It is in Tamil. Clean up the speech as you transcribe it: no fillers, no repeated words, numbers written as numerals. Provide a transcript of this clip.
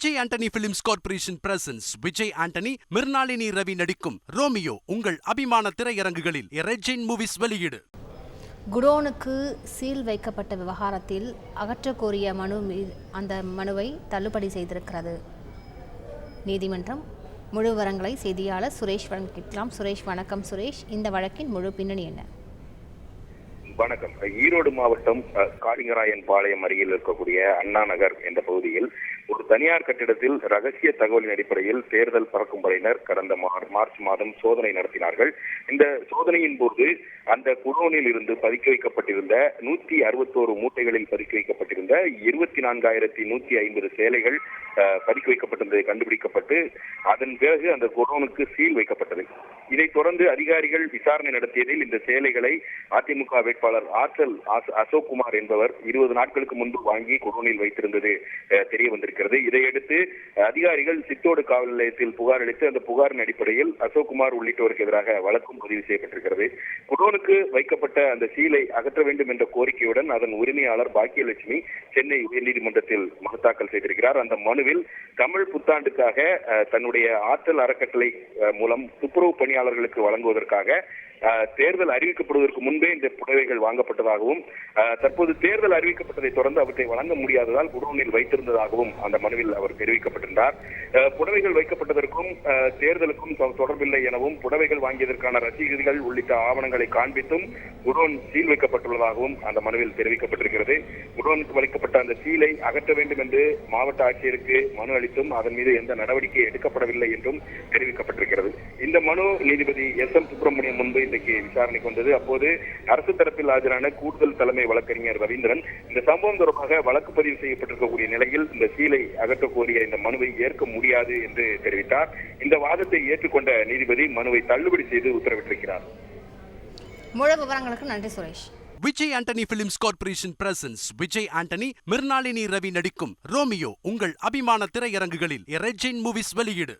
Vijay Antony films corporation presents Vijay Antony, Mirnalini Ravi நடிக்கும் ரோமியோ உங்கள் அபிமான திரையரங்குகளில் ரெட் ஜெயின் மூவிஸ் வெளியீடு. குடோனுக்கு சீல் வைக்கப்பட்ட விவகாரத்தில் அகற்றக் கோரிய அந்த மனுவை தள்ளுபடி செய்திருக்கிறது நீதிமன்றம். முழு விவரங்களை செய்தியாளர் சுரேஷ் கேட்கலாம். சுரேஷ், வணக்கம். சுரேஷ், இந்த வழக்கின் முழு பின்னணி என்ன? வணக்கம். ஈரோடு மாவட்டம் காளிங்கராயன் பாளையம் அருகில் இருக்கக்கூடிய அண்ணா நகர் என்ற பகுதியில் ஒரு தனியார் கட்டிடத்தில் ரகசிய தகவலின் அடிப்படையில் தேர்தல் பறக்கும் படையினர் கடந்த மார்ச் மாதம் சோதனை நடத்தினார்கள். இந்த சோதனையின் போது அந்த குடோனில் இருந்து பதுக்கி வைக்கப்பட்டிருந்த 161 மூட்டைகளில் பதுக்கி வைக்கப்பட்டிருந்த 24,150 சேலைகள் பதுக்கி வைக்கப்பட்டிருந்ததை கண்டுபிடிக்கப்பட்டு அதன் பிறகு அந்த குடோனுக்கு சீல் வைக்கப்பட்டது. இதைத் தொடர்ந்து அதிகாரிகள் விசாரணை நடத்தியதில் இந்த சேலைகளை அதிமுக வேட்பாளர் அசோக்குமார் என்பவர் 20 நாட்களுக்கு முன்பு வாங்கி குடோனில் வைத்திருந்தது தெரிய வந்திருக்கிறது. இதையடுத்து அதிகாரிகள் சித்தோடு காவல் நிலையத்தில் புகார் அளித்து அந்த புகாரின் அடிப்படையில் அசோக்குமார் உள்ளிட்டோருக்கு எதிராக வழக்கும் பதிவு செய்யப்பட்டிருக்கிறது. குடோனுக்கு வைக்கப்பட்ட அந்த சீலை அகற்ற வேண்டும் என்ற கோரிக்கையுடன் அதன் உரிமையாளர் பாக்கியலட்சுமி சென்னை உயர்நீதிமன்றத்தில் மனு தாக்கல் செய்திருக்கிறார். அந்த மனுவில் தமிழ் புத்தாண்டுக்காக தன்னுடைய ஆற்றல் அறக்கட்டளை மூலம் துப்புரவு பணியாளர்களுக்கு வழங்குவதற்காக தேர்தல் அறிவிக்கப்படுவதற்கு முன்பே இந்த புடவைகள் வாங்கப்பட்டதாகவும் தற்போது தேர்தல் அறிவிக்கப்பட்டதை தொடர்ந்து அவற்றை வழங்க முடியாததால் குடோனில் வைத்திருந்ததாகவும் அந்த மனுவில் அவர் தெரிவிக்கப்பட்டிருந்தார். புடவைகள் வைக்கப்பட்டதற்கும் தேர்தலுக்கும் தொடர்பில்லை எனவும் புடவைகள் வாங்கியதற்கான ரசீதுகள் உள்ளிட்ட ஆவணங்களை காண்பித்தும் குடோன் சீல் வைக்கப்பட்டுள்ளதாகவும் அந்த மனுவில் தெரிவிக்கப்பட்டிருக்கிறது. குடோனுக்கு வைக்கப்பட்ட அந்த சீலை அகற்ற வேண்டும் என்று மாவட்ட ஆட்சியருக்கு மனு அளித்தும் அதன் மீது எந்த நடவடிக்கை எடுக்கப்படவில்லை என்றும் தெரிவிக்கப்பட்டிருக்கிறது. இந்த மனு நீதிபதி SM சுப்பிரமணியம் முன்பு இன்றைக்கு விசாரணைக்கு வந்தது. அப்போது அரசு தரப்பில் ஆஜரான கூடுதல் தலைமை வழக்கறிஞர் ரவீந்திரன் இந்த சம்பவம் தொடர்பாக வழக்கு பதிவு செய்யப்பட்டிருக்கக்கூடிய நிலையில் இந்த சீலை அகற்ற கோரிய இந்த மனுவை ஏற்க முடியாது என்று தெரிவித்தார். இந்த வாதத்தை ஏற்றுக்கொண்ட நீதிபதி மனுவை தள்ளுபடி செய்து உத்தரவிட்டிருக்கிறார். முழு விவரங்களுக்கு நன்றி Suresh. Vijay Antony films corporation presents Vijay Antony, Mirnalini Ravi நடிக்கும் ரோமியோ உங்கள் அபிமான திரையரங்குகளில் ரெட் ஜெயின் மூவிஸ் வெளியீடு.